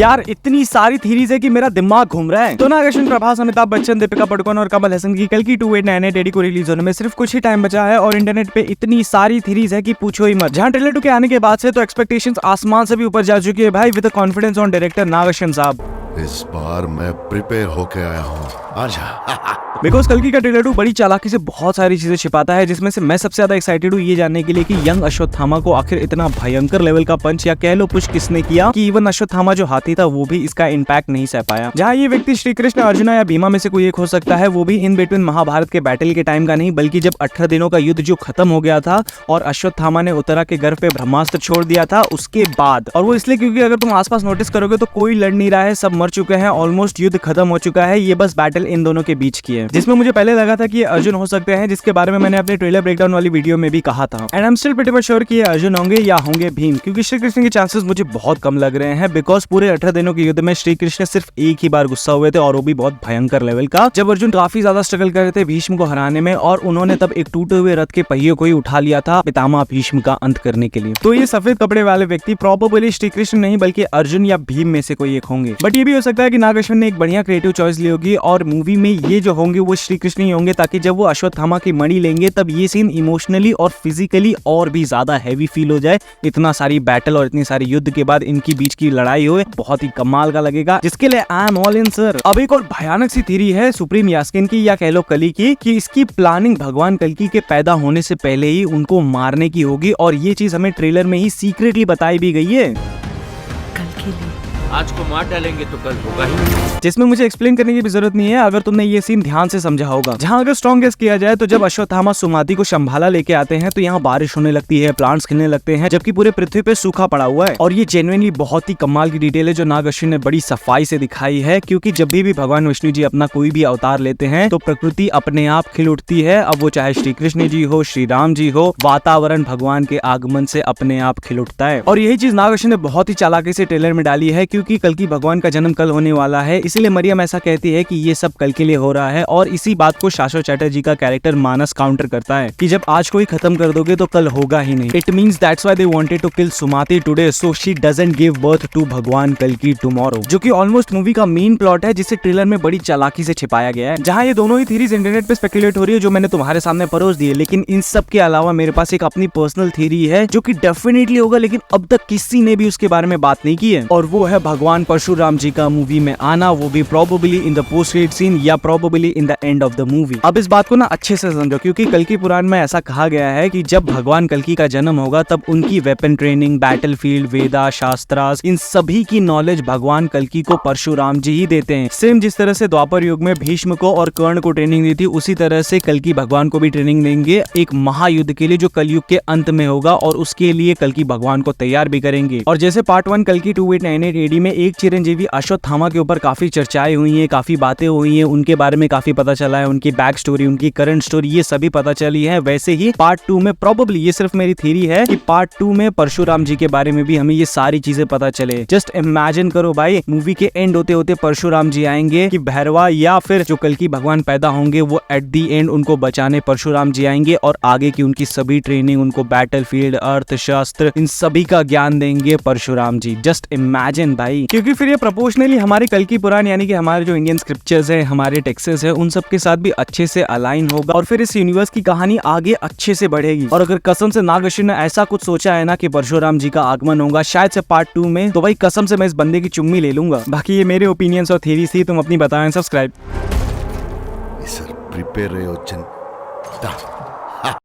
यार इतनी सारी थीरीज है कि मेरा दिमाग घूम रहा है। तो नाग अश्विन, प्रभास, अमिताभ बच्चन, दीपिका पादुकोण और कमल हसन की कल की 2898 एडी को रिलीज होने में सिर्फ कुछ ही टाइम बचा है और इंटरनेट पे इतनी सारी थीरीज है कि पूछो ही मत। जहां ट्रेलर 2 के आने के बाद से तो एक्सपेक्टेशंस आसमान से भी ऊपर जा चुकी है भाई, विद कॉन्फिडेंस ऑन डायरेक्टर नाग अश्विन साहब। इस बार मैं प्रिपेयर होके आया हूँ, आजा। बिकॉज कल्कि का ट्रेलर 2 बड़ी चालाकी से बहुत सारी चीजें छिपाता है, जिसमें से मैं सबसे ज्यादा एक्साइटेड हूँ ये जानने के लिए कि यंग अश्वत्थामा को आखिर इतना भयंकर लेवल का पंच या कह लो पुश किसने किया कि इवन अश्वत्थामा जो हाथी था वो भी इसका इम्पैक्ट नहीं सह पाया। जहाँ ये व्यक्ति श्री कृष्ण, अर्जुना या भीमा में से कोई एक हो सकता है, वो भी इन बिटवीन महाभारत के बैटल के टाइम का नहीं, बल्कि जब 18 दिनों का युद्ध जो खत्म हो गया था और अश्वत्थामा ने उत्तरा के घर पे ब्रह्मास्त्र छोड़ दिया था उसके बाद। और वो इसलिए क्योंकि अगर तुम आसपास नोटिस करोगे तो कोई लड़ नहीं रहा है, सब मर चुके हैं, ऑलमोस्ट युद्ध खत्म हो चुका है, ये बस बैटल इन दोनों के बीच की है। जिसमें मुझे पहले लगा था कि ये अर्जुन हो सकते हैं, जिसके बारे में मैंने अपने ट्रेलर ब्रेकडाउन वाली वीडियो में भी कहा था। And I am still pretty much sure कि ये अर्जुन होंगे या होंगे भीम, क्योंकि श्री कृष्ण के चांसेस मुझे बहुत कम लग रहे हैं। बिकॉज पूरे 18 दिनों के युद्ध में श्री कृष्ण सिर्फ एक ही बार गुस्सा हुए थे और वो भी बहुत भयंकर लेवल का, जब अर्जुन काफी ज्यादा स्ट्रगल कर रहे थे भीष्म को हराने में और उन्होंने तब एक टूटे हुए रथ के पहिए को ही उठा लिया था पितामह भीष्म का अंत करने के लिए। तो ये सफेद कपड़े वाले व्यक्ति प्रोबेबली श्री कृष्ण नहीं बल्कि अर्जुन या भीम में से कोई एक होंगे। बट ये भी हो सकता है कि नाग अश्विन ने एक बढ़िया क्रिएटिव चॉइस ली होगी और मूवी में ये जो होंगे वो श्री कृष्ण ही होंगे, ताकि जब वो अश्वत्थामा की मणि लेंगे तब ये सीन इमोशनली और फिजिकली और भी ज्यादा हैवी फील हो जाए। इतना सारी बैटल और इतनी सारी युद्ध के बाद इनकी बीच की लड़ाई हो, बहुत ही कमाल का लगेगा, जिसके लिए I am all in sir. अब एक और भयानक सी थ्योरी है सुप्रीम यास्किन की या कह लो कली की, कि इसकी प्लानिंग भगवान कल्कि के पैदा होने से पहले ही उनको मारने की होगी और ये चीज हमें ट्रेलर में ही सीक्रेटली बताई भी गई है। आज को मार डालेंगे तो कल होगा ही, जिसमें मुझे एक्सप्लेन करने की भी जरूरत नहीं है अगर तुमने ये सीन ध्यान से समझा होगा। जहां अगर स्ट्रॉन्ग गेस किया जाए तो जब अश्वत्थामा सुमाति को शंभाला लेके आते हैं तो यहाँ बारिश होने लगती है, प्लांट्स खिलने लगते हैं, जबकि पूरे पृथ्वी पे सूखा पड़ा हुआ है। और ये जेन्युइनली बहुत ही कमाल की डिटेल है जो नाग अश्विन ने बड़ी सफाई से दिखाई है, क्योंकि जब भी भगवान विष्णु जी अपना कोई भी अवतार लेते हैं तो प्रकृति अपने आप खिल उठती है। अब वो चाहे श्री कृष्ण जी हो, श्री राम जी हो, वातावरण भगवान के आगमन से अपने आप खिल उठता है। और यही चीज नाग अश्विन ने बहुत ही चालाकी से ट्रेलर में डाली है, क्योंकि कल्कि भगवान का जन्म कल होने वाला है, इसीलिए मरियम ऐसा कहती है कि ये सब कल के लिए हो रहा है। और इसी बात को शाश्वत चैटर्जी का कैरेक्टर मानस काउंटर करता है कि जब आज कोई खत्म कर दोगे तो कल होगा ही नहीं। It means that's why they wanted to kill Sumati today so she doesn't give birth to भगवान कल्कि टुमारो, जो कि ऑलमोस्ट मूवी का मेन प्लॉट है, जिसे ट्रेलर में बड़ी चालाकी से छिपाया गया है। जहां ये दोनों ही थ्योरीज इंटरनेट पे स्पेकुलेट हो रही है जो मैंने तुम्हारे सामने परोस दी है, लेकिन इन सब के अलावा मेरे पास एक अपनी पर्सनल थ्योरी है जो कि डेफिनेटली होगा, लेकिन अब तक किसी ने भी उसके बारे में बात नहीं की है। और वो है भगवान परशुराम जी का मूवी में आना, वो भी probably in the post credit scene या probably in the end of the movie. अब इस बात को ना अच्छे से समझो, क्योंकि कल्कि पुराण में ऐसा कहा गया है कि जब भगवान कल्कि का जन्म होगा तब उनकी वेपन ट्रेनिंग, बैटलफील्ड, वेदा, शास्त्रास, इन सभी की नॉलेज भगवान कल्कि को परशुराम जी ही देते हैं। सेम जिस तरह से द्वापर युग में भीष्म को और कर्ण को ट्रेनिंग दी थी, उसी तरह से कल्कि भगवान को भी ट्रेनिंग देंगे एक महायुद्ध के लिए जो कलयुग के अंत में होगा, और उसके लिए कल्कि भगवान को तैयार भी करेंगे। और जैसे पार्ट 1 कल्कि 2898 एडी में एक चिरंजीवी अश्वत्थामा के ऊपर काफी चर्चाएं हुई हैं, काफी बातें हुई हैं, उनके बारे में काफी पता चला है, उनकी बैक स्टोरी, उनकी करंट स्टोरी, ये सभी पता चली है। वैसे ही पार्ट 2 में प्रोबेबली, ये सिर्फ मेरी थ्योरी है, कि पार्ट 2 में परशुराम जी के बारे में भी हमें ये सारी चीजें पता चले। जस्ट इमेजिन करो भाई, मूवी के एंड होते होते परशुराम जी आएंगे कि भैरवा या फिर जो कल्कि भगवान पैदा होंगे वो एट दी एंड उनको बचाने परशुराम जी आएंगे और आगे की उनकी सभी ट्रेनिंग, उनको बैटलफील्ड, अर्थशास्त्र, इन सभी का ज्ञान देंगे परशुराम जी। जस्ट इमेजिन भाई, क्योंकि फिर ये प्रोपोर्शनली हमारे कल्कि पुराण यानी कि हमारे जो इंडियन स्क्रिप्चर्स है, हमारे टेक्सेस है, उन सब के साथ भी अच्छे से अलाइन होगा और फिर इस यूनिवर्स की कहानी आगे अच्छे से बढ़ेगी। और अगर कसम से नाग अश्विन ने ऐसा कुछ सोचा है ना कि परशुराम जी का आगमन होगा शायद से पार्ट 2 में, तो भाई कसम से मैं इस बंदे की चुम्मी ले लूंगा। बाकी ये मेरे ओपिनियंस और थ्योरीज थी, तुम अपनी बताएं। सब्सक्राइब सर प्रिपेयर रहे हो